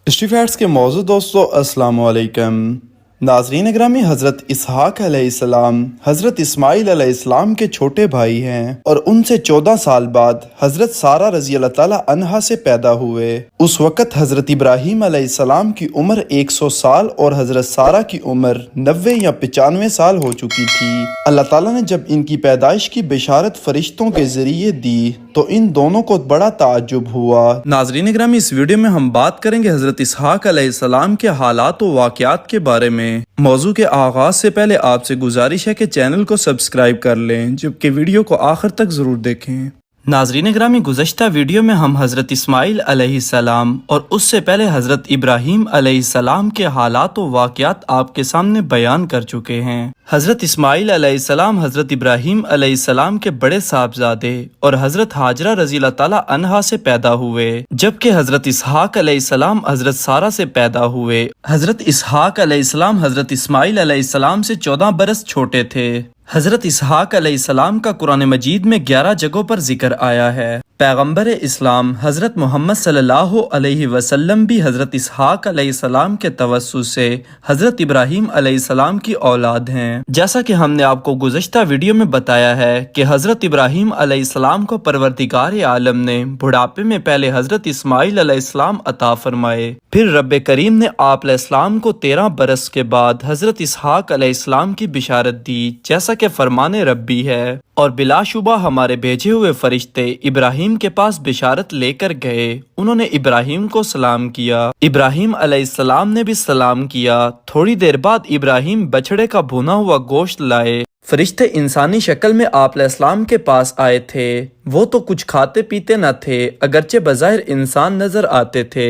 History facts کے موضوع دوستو السلام علیکم ناظرین اکرامی، حضرت اسحاق علیہ السلام حضرت اسماعیل علیہ السلام کے چھوٹے بھائی ہیں اور ان سے 14 سال بعد حضرت سارہ رضی اللہ تعالی عنہا سے پیدا ہوئے۔ اس وقت حضرت ابراہیم علیہ السلام کی عمر 100 سال اور حضرت سارہ کی عمر 90 یا 95 سال ہو چکی تھی۔ اللہ تعالیٰ نے جب ان کی پیدائش کی بشارت فرشتوں کے ذریعے دی تو ان دونوں کو بڑا تعجب ہوا۔ ناظرین اکرامی، اس ویڈیو میں ہم بات کریں گے حضرت اسحاق علیہ السلام کے حالات و واقعات کے بارے میں۔ موضوع کے آغاز سے پہلے آپ سے گزارش ہے کہ چینل کو سبسکرائب کر لیں، جبکہ ویڈیو کو آخر تک ضرور دیکھیں۔ ناظرین اکرامی، گزشتہ ویڈیو میں ہم حضرت اسماعیل علیہ السلام اور اس سے پہلے حضرت ابراہیم علیہ السلام کے حالات و واقعات آپ کے سامنے بیان کر چکے ہیں۔ حضرت اسماعیل علیہ السلام حضرت ابراہیم علیہ السلام کے بڑے صاحبزادے اور حضرت ہاجرہ رضی اللہ تعالی عنہا سے پیدا ہوئے، جبکہ حضرت اسحاق علیہ السلام حضرت سارہ سے پیدا ہوئے۔ حضرت اسحاق علیہ السلام حضرت اسماعیل علیہ السلام سے 14 برس چھوٹے تھے۔ حضرت اسحاق علیہ السلام کا قرآن مجید میں 11 جگہوں پر ذکر آیا ہے۔ پیغمبر اسلام حضرت محمد صلی اللہ علیہ وسلم بھی حضرت اسحاق علیہ السلام کے توسط سے حضرت ابراہیم علیہ السلام کی اولاد ہیں۔ جیسا کہ ہم نے آپ کو گزشتہ ویڈیو میں بتایا ہے کہ حضرت ابراہیم علیہ السلام کو پروردگار عالم نے بڑھاپے میں پہلے حضرت اسماعیل علیہ السلام عطا فرمائے، پھر رب کریم نے آپ علیہ السلام کو 13 برس کے بعد حضرت اسحاق علیہ السلام کی بشارت دی، جیسا کہ فرمان ربی ہے، اور بلا شبہ ہمارے بھیجے ہوئے فرشتے ابراہیم کے پاس بشارت لے کر گئے۔ انہوں نے ابراہیم کو سلام کیا، ابراہیم علیہ السلام نے بھی سلام کیا۔ تھوڑی دیر بعد ابراہیم بچڑے کا بھونا ہوا گوشت لائے۔ فرشتے انسانی شکل میں آپ علیہ السلام کے پاس آئے تھے۔ وہ تو کچھ کھاتے پیتے نہ تھے، اگرچہ بظاہر انسان نظر آتے تھے۔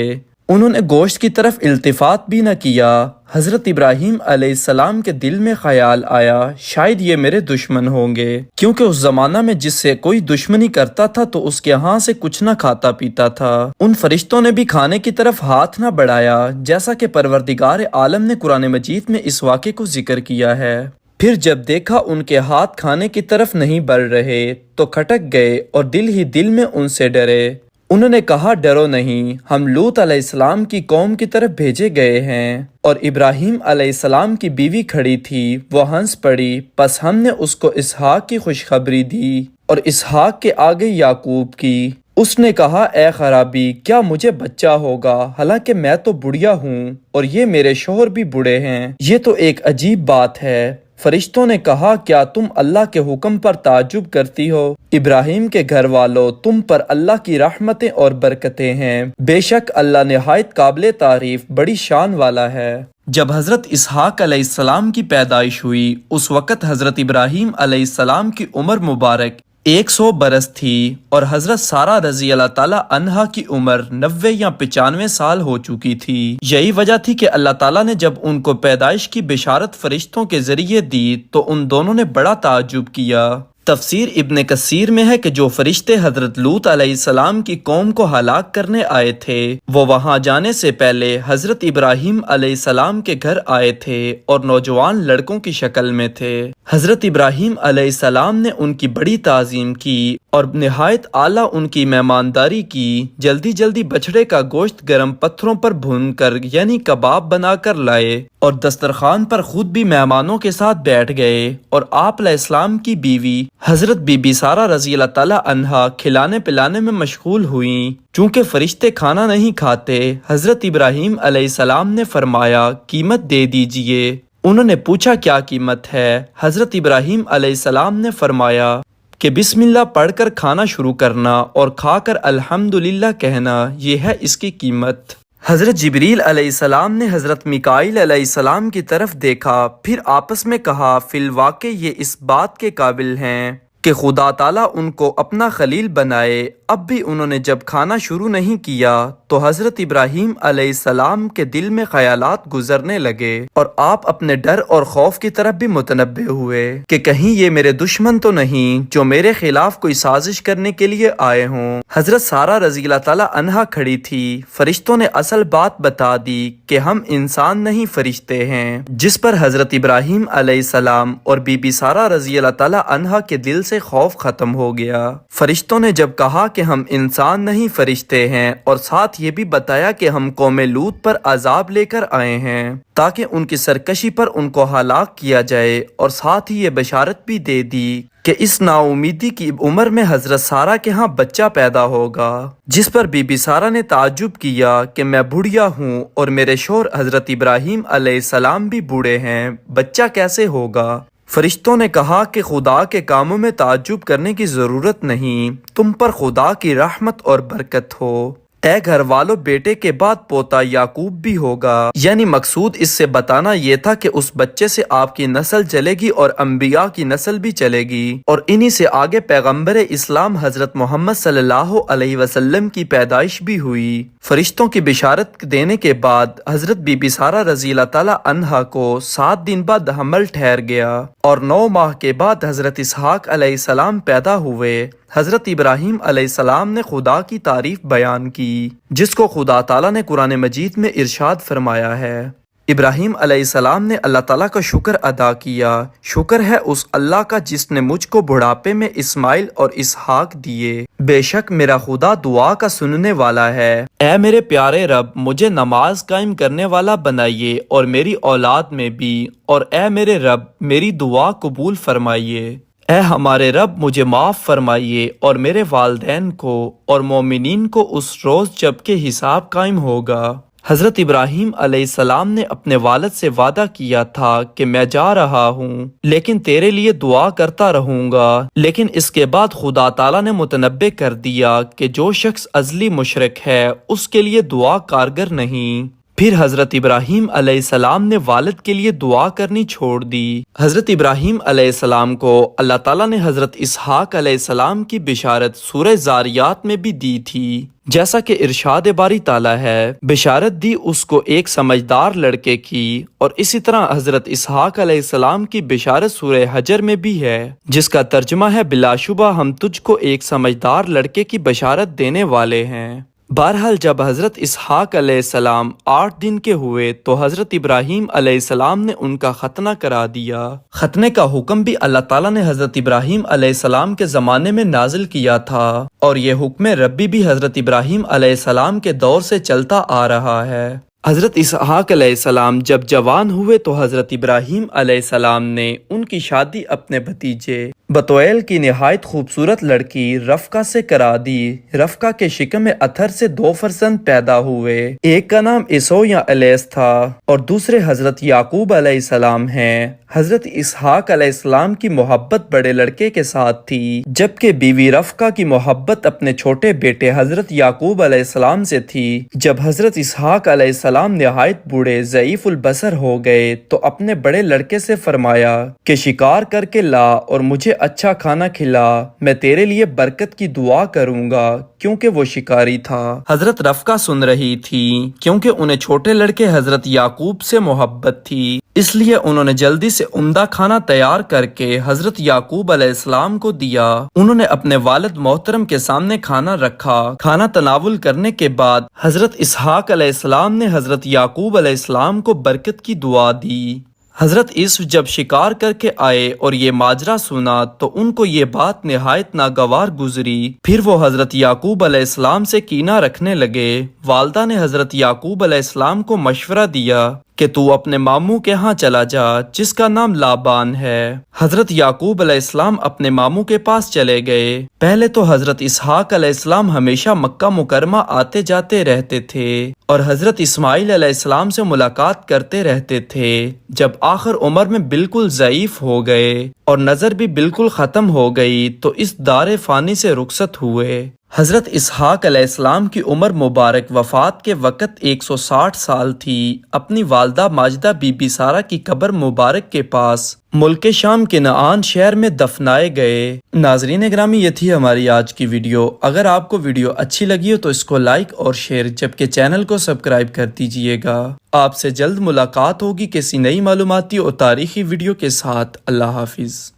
انہوں نے گوشت کی طرف التفات بھی نہ کیا۔ حضرت ابراہیم علیہ السلام کے دل میں خیال آیا شاید یہ میرے دشمن ہوں گے، کیونکہ اس زمانہ میں جس سے کوئی دشمنی کرتا تھا تو اس کے ہاں سے کچھ نہ کھاتا پیتا تھا۔ ان فرشتوں نے بھی کھانے کی طرف ہاتھ نہ بڑھایا، جیسا کہ پروردگار عالم نے قرآن مجید میں اس واقعے کو ذکر کیا ہے۔ پھر جب دیکھا ان کے ہاتھ کھانے کی طرف نہیں بڑھ رہے تو کھٹک گئے اور دل ہی دل میں ان سے ڈرے۔ انہوں نے کہا ڈرو نہیں، ہم لوط علیہ السلام کی قوم کی طرف بھیجے گئے ہیں، اور ابراہیم علیہ السلام کی بیوی کھڑی تھی، وہ ہنس پڑی، پس ہم نے اس کو اسحاق کی خوشخبری دی اور اسحاق کے آگے یعقوب کی۔ اس نے کہا اے خرابی، کیا مجھے بچہ ہوگا، حالانکہ میں تو بڑھیا ہوں اور یہ میرے شوہر بھی بوڑھے ہیں، یہ تو ایک عجیب بات ہے۔ فرشتوں نے کہا کیا تم اللہ کے حکم پر تعجب کرتی ہو؟ ابراہیم کے گھر والوں، تم پر اللہ کی رحمتیں اور برکتیں ہیں، بے شک اللہ نہایت قابل تعریف بڑی شان والا ہے۔ جب حضرت اسحاق علیہ السلام کی پیدائش ہوئی، اس وقت حضرت ابراہیم علیہ السلام کی عمر مبارک 100 برس تھی اور حضرت سارہ رضی اللہ تعالی عنہا کی عمر 90 یا 95 سال ہو چکی تھی۔ یہی وجہ تھی کہ اللہ تعالیٰ نے جب ان کو پیدائش کی بشارت فرشتوں کے ذریعے دی تو ان دونوں نے بڑا تعجب کیا۔ تفسیر ابن کثیر میں ہے کہ جو فرشتے حضرت لوط علیہ السلام کی قوم کو ہلاک کرنے آئے تھے، وہ وہاں جانے سے پہلے حضرت ابراہیم علیہ السلام کے گھر آئے تھے اور نوجوان لڑکوں کی شکل میں تھے۔ حضرت ابراہیم علیہ السلام نے ان کی بڑی تعظیم کی اور نہایت اعلیٰ ان کی مہمانداری کی۔ جلدی جلدی بچڑے کا گوشت گرم پتھروں پر بھون کر یعنی کباب بنا کر لائے اور دسترخوان پر خود بھی مہمانوں کے ساتھ بیٹھ گئے، اور آپ علیہ السلام کی بیوی حضرت بی بی سارہ رضی اللہ تعالی عنہا کھلانے پلانے میں مشغول ہوئیں۔ چونکہ فرشتے کھانا نہیں کھاتے، حضرت ابراہیم علیہ السلام نے فرمایا قیمت دے دیجئے۔ انہوں نے پوچھا کیا قیمت ہے؟ حضرت ابراہیم علیہ السلام نے فرمایا کہ بسم اللہ پڑھ کر کھانا شروع کرنا اور کھا کر الحمدللہ کہنا، یہ ہے اس کی قیمت۔ حضرت جبریل علیہ السلام نے حضرت میکائیل علیہ السلام کی طرف دیکھا، پھر آپس میں کہا فی الواقع یہ اس بات کے قابل ہیں کہ خدا تعالیٰ ان کو اپنا خلیل بنائے۔ اب بھی انہوں نے جب کھانا شروع نہیں کیا تو حضرت ابراہیم علیہ السلام کے دل میں خیالات گزرنے لگے اور آپ اپنے ڈر اور خوف کی طرف بھی متنبہ ہوئے کہ کہیں یہ میرے دشمن تو نہیں جو میرے خلاف کوئی سازش کرنے کے لیے آئے ہوں۔ حضرت سارہ رضی اللہ تعالی عنہا کھڑی تھی۔ فرشتوں نے اصل بات بتا دی کہ ہم انسان نہیں فرشتے ہیں، جس پر حضرت ابراہیم علیہ السلام اور بی بی سارہ رضی اللہ تعالی عنہا کے دل سے سے خوف ختم ہو گیا۔ فرشتوں نے جب کہا کہ ہم انسان نہیں فرشتے ہیں، اور ساتھ یہ بھی بتایا کہ ہم قوم لوط پر عذاب لے کر آئے ہیں تاکہ ان کی سرکشی پر ان کو ہلاک کیا جائے، اور ساتھ ہی یہ بشارت بھی دے دی کہ اس نا امیدی کی عمر میں حضرت سارہ کے ہاں بچہ پیدا ہوگا، جس پر بی بی سارہ نے تعجب کیا کہ میں بڑھیا ہوں اور میرے شوہر حضرت ابراہیم علیہ السلام بھی بوڑھے ہیں، بچہ کیسے ہوگا؟ فرشتوں نے کہا کہ خدا کے کاموں میں تعجب کرنے کی ضرورت نہیں، تم پر خدا کی رحمت اور برکت ہو۔ اے گھر والوں، بیٹے کے بعد پوتا یعقوب بھی ہوگا، یعنی مقصود اس سے بتانا یہ تھا کہ اس بچے سے آپ کی نسل چلے گی اور انبیاء کی نسل بھی چلے گی، اور انہی سے آگے پیغمبر اسلام حضرت محمد صلی اللہ علیہ وسلم کی پیدائش بھی ہوئی۔ فرشتوں کی بشارت دینے کے بعد حضرت بی بی سارہ رضی اللہ تعالی عنہا کو 7 دن بعد حمل ٹھہر گیا، اور 9 ماہ کے بعد حضرت اسحاق علیہ السلام پیدا ہوئے۔ حضرت ابراہیم علیہ السلام نے خدا کی تعریف بیان کی، جس کو خدا تعالیٰ نے قرآن مجید میں ارشاد فرمایا ہے۔ ابراہیم علیہ السلام نے اللہ تعالیٰ کا شکر ادا کیا، شکر ہے اس اللہ کا جس نے مجھ کو بڑھاپے میں اسماعیل اور اسحاق دیے، بے شک میرا خدا دعا کا سننے والا ہے۔ اے میرے پیارے رب، مجھے نماز قائم کرنے والا بنائیے اور میری اولاد میں بھی، اور اے میرے رب میری دعا قبول فرمائیے۔ اے ہمارے رب، مجھے معاف فرمائیے اور میرے والدین کو اور مومنین کو اس روز جب کہ حساب قائم ہوگا۔ حضرت ابراہیم علیہ السلام نے اپنے والد سے وعدہ کیا تھا کہ میں جا رہا ہوں لیکن تیرے لیے دعا کرتا رہوں گا، لیکن اس کے بعد خدا تعالیٰ نے متنبع کر دیا کہ جو شخص ازلی مشرک ہے اس کے لیے دعا کارگر نہیں۔ پھر حضرت ابراہیم علیہ السلام نے والد کے لیے دعا کرنی چھوڑ دی۔ حضرت ابراہیم علیہ السلام کو اللہ تعالیٰ نے حضرت اسحاق علیہ السلام کی بشارت سورہ زاریات میں بھی دی تھی، جیسا کہ ارشاد باری تعالیٰ ہے، بشارت دی اس کو ایک سمجھدار لڑکے کی، اور اسی طرح حضرت اسحاق علیہ السلام کی بشارت سورہ حجر میں بھی ہے، جس کا ترجمہ ہے بلا شبہ ہم تجھ کو ایک سمجھدار لڑکے کی بشارت دینے والے ہیں۔ بہرحال جب حضرت اسحاق علیہ السلام 8 دن کے ہوئے تو حضرت ابراہیم علیہ السلام نے ان کا ختنہ کرا دیا۔ ختنے کا حکم بھی اللہ تعالیٰ نے حضرت ابراہیم علیہ السلام کے زمانے میں نازل کیا تھا، اور یہ حکم ربی بھی حضرت ابراہیم علیہ السلام کے دور سے چلتا آ رہا ہے۔ حضرت اسحاق علیہ السلام جب جوان ہوئے تو حضرت ابراہیم علیہ السلام نے ان کی شادی اپنے بھتیجے بتویل کی نہایت خوبصورت لڑکی رفقہ سے کرا دی۔ رفقہ کے شکم اتھر سے 2 فرزند پیدا ہوئے، ایک کا نام عیسو یا الیس تھا اور دوسرے حضرت یعقوب علیہ السلام ہیں۔ حضرت اسحاق علیہ السلام کی محبت بڑے لڑکے کے ساتھ تھی، جبکہ بیوی رفقہ کی محبت اپنے چھوٹے بیٹے حضرت یعقوب علیہ السلام سے تھی۔ جب حضرت اسحاق علیہ السلام نہایت بوڑھے ضعیف البصر ہو گئے تو اپنے بڑے لڑکے سے فرمایا کہ شکار کر کے لا اور مجھے اچھا کھانا کھلا، میں تیرے لیے برکت کی دعا کروں گا، کیونکہ وہ شکاری تھا۔ حضرت رفقہ سن رہی تھی، کیونکہ انہیں چھوٹے لڑکے حضرت یعقوب سے محبت تھی، اس لیے انہوں نے جلدی سے عمدہ کھانا تیار کر کے حضرت یعقوب علیہ السلام کو دیا۔ انہوں نے اپنے والد محترم کے سامنے کھانا رکھا۔ کھانا تناول کرنے کے بعد حضرت اسحاق علیہ السلام نے حضرت یعقوب علیہ السلام کو برکت کی دعا دی۔ حضرت یوسف جب شکار کر کے آئے اور یہ ماجرا سنا تو ان کو یہ بات نہایت ناگوار گزری۔ پھر وہ حضرت یعقوب علیہ السلام سے کینہ رکھنے لگے۔ والدہ نے حضرت یعقوب علیہ السلام کو مشورہ دیا کہ تو اپنے ماموں کے ہاں چلا جا جس کا نام لابان ہے۔ حضرت یعقوب علیہ السلام اپنے ماموں کے پاس چلے گئے۔ پہلے تو حضرت اسحاق علیہ السلام ہمیشہ مکہ مکرمہ آتے جاتے رہتے تھے اور حضرت اسماعیل علیہ السلام سے ملاقات کرتے رہتے تھے۔ جب آخر عمر میں بالکل ضعیف ہو گئے اور نظر بھی بالکل ختم ہو گئی تو اس دار فانی سے رخصت ہوئے۔ حضرت اسحاق علیہ السلام کی عمر مبارک وفات کے وقت 160 سال تھی۔ اپنی والدہ ماجدہ بی بی سارہ کی قبر مبارک کے پاس ملک شام کنعان شہر میں دفنائے گئے۔ ناظرین گرامی، یہ تھی ہماری آج کی ویڈیو۔ اگر آپ کو ویڈیو اچھی لگی ہو تو اس کو لائک اور شیئر، جبکہ چینل کو سبسکرائب کر دیجئے گا۔ آپ سے جلد ملاقات ہوگی کسی نئی معلوماتی اور تاریخی ویڈیو کے ساتھ۔ اللہ حافظ۔